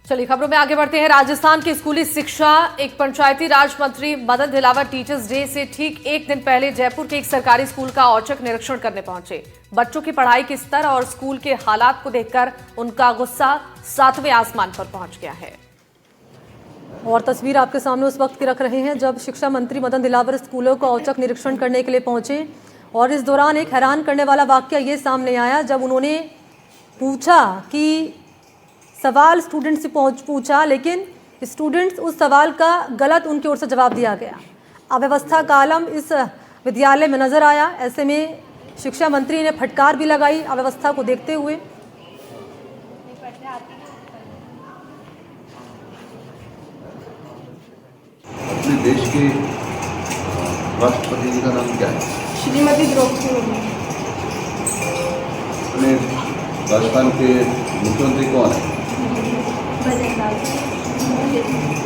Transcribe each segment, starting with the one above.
चलिए खबरों में आगे बढ़ते हैं। राजस्थान की स्कूली शिक्षा एक पंचायती राज मंत्री मदन दिलावर टीचर्स डे से ठीक एक दिन पहले जयपुर के एक सरकारी स्कूल का औचक निरीक्षण करने पहुंचे। बच्चों की पढ़ाई के स्तर और स्कूल के हालात को देखकर उनका गुस्सा 7वें आसमान पर पहुंच गया है। और तस्वीर आपके सामने उस वक्त की रख रहे हैं जब शिक्षा मंत्री मदन दिलावर स्कूलों का औचक निरीक्षण करने के लिए पहुंचे और इस दौरान एक हैरान करने वाला वाकया ये सामने आया जब उन्होंने पूछा कि सवाल स्टूडेंट से पूछा, लेकिन स्टूडेंट्स उस सवाल का गलत उनकी ओर से जवाब दिया गया। अव्यवस्था का आलम इस विद्यालय में नजर आया। ऐसे में शिक्षा मंत्री ने फटकार भी लगाई अव्यवस्था को देखते हुए। अपने देश के राष्ट्रपति जी का नाम क्या है? श्रीमती द्रौपदी मुर्मू। अपने राजस्थान के मुख्यमंत्री कौन है?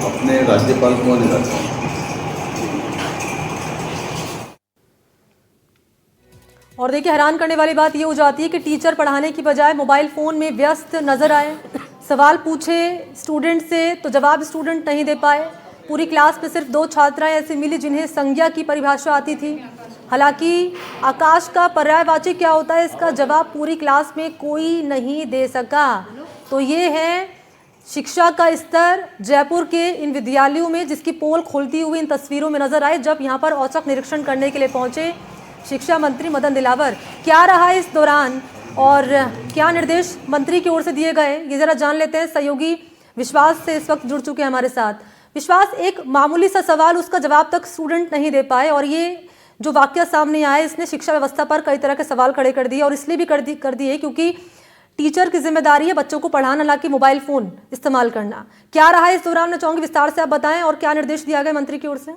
अपने राज्यपाल कौन है? और देखिए, हैरान करने वाली बात ये हो जाती है कि टीचर पढ़ाने की बजाय मोबाइल फ़ोन में व्यस्त नजर आए। सवाल पूछे स्टूडेंट से तो जवाब स्टूडेंट नहीं दे पाए। पूरी क्लास में सिर्फ 2 छात्राएं ऐसी मिली जिन्हें संज्ञा की परिभाषा आती थी। हालांकि आकाश का पर्यायवाची क्या होता है इसका जवाब पूरी क्लास में कोई नहीं दे सका। तो ये है शिक्षा का स्तर जयपुर के इन विद्यालयों में, जिसकी पोल खोलती हुई इन तस्वीरों में नजर आए जब यहाँ पर औचक निरीक्षण करने के लिए पहुंचे शिक्षा मंत्री मदन दिलावर। क्या रहा इस दौरान और क्या निर्देश मंत्री की ओर से दिए गए, ये जरा जान लेते हैं। सहयोगी विश्वास से इस वक्त जुड़ चुके हैं हमारे साथ। विश्वास, एक मामूली सा सवाल, उसका जवाब तक स्टूडेंट नहीं दे पाए और ये जो वाकया सामने आया इसने शिक्षा व्यवस्था पर कई तरह के सवाल खड़े कर दिए और इसलिए भी कर दिए क्योंकि टीचर की जिम्मेदारी है बच्चों को पढ़ाना, ना कि मोबाइल फोन इस्तेमाल करना। क्या रहा इस दौरान, मैं चाहूंगी विस्तार से आप बताएं और क्या निर्देश दिया गया मंत्री की ओर से।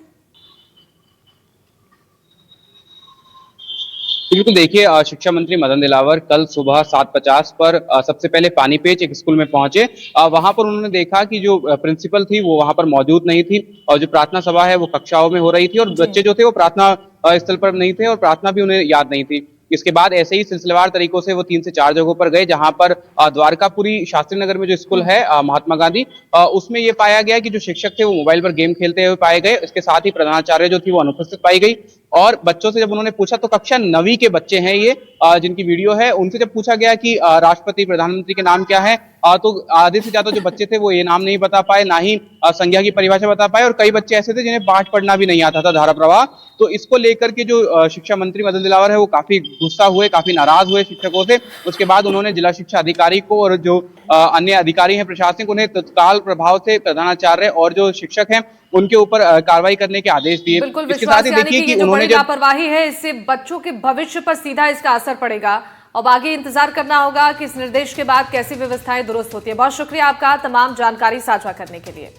बिल्कुल, देखिए शिक्षा मंत्री मदन दिलावर कल सुबह 7:50 पर सबसे पहले पानीपेच एक स्कूल में पहुंचे। वहां पर उन्होंने देखा कि जो प्रिंसिपल थी वो वहां पर मौजूद नहीं थी और जो प्रार्थना सभा है वो कक्षाओं में हो रही थी और बच्चे जो थे वो प्रार्थना स्थल पर नहीं थे और प्रार्थना भी उन्हें याद नहीं थी। इसके बाद ऐसे ही सिलसिलेवार तरीकों से वो 3 से 4 जगहों पर गए जहां पर द्वारकापुरी शास्त्री नगर में जो स्कूल है महात्मा गांधी, उसमें ये पाया गया कि जो शिक्षक थे वो मोबाइल पर गेम खेलते हुए पाए गए। इसके साथ ही प्रधानाचार्य जो थी वो अनुपस्थित पाई गई और बच्चों से जब उन्होंने पूछा तो कक्षा 9वीं के बच्चे हैं ये जिनकी वीडियो है, उनसे जब पूछा गया कि राष्ट्रपति प्रधानमंत्री के नाम क्या है तो आधे से ज्यादा जो बच्चे थे वो ये नाम नहीं बता पाए, ना ही संज्ञा की परिभाषा बता पाए और कई बच्चे ऐसे थे जिन्हें पाठ पढ़ना भी नहीं आता था, धारा प्रवाह। तो इसको लेकर के जो शिक्षा मंत्री मदन दिलावर है वो काफी गुस्सा हुए, काफी नाराज हुए शिक्षकों से। उसके बाद उन्होंने जिला शिक्षा अधिकारी को और जो अन्य अधिकारी हैं प्रशासनिक, उन्हें तत्काल प्रभाव से प्रधानाचार्य और जो शिक्षक हैं उनके ऊपर कार्रवाई करने के आदेश दिए। इसके साथ ही देखिए कि उन्होंने जो लापरवाही है इससे बच्चों के भविष्य पर सीधा इसका असर पड़ेगा। अब आगे इंतजार करना होगा कि इस निर्देश के बाद कैसी व्यवस्थाएं दुरुस्त होती है। बहुत शुक्रिया आपका तमाम जानकारी साझा करने के लिए।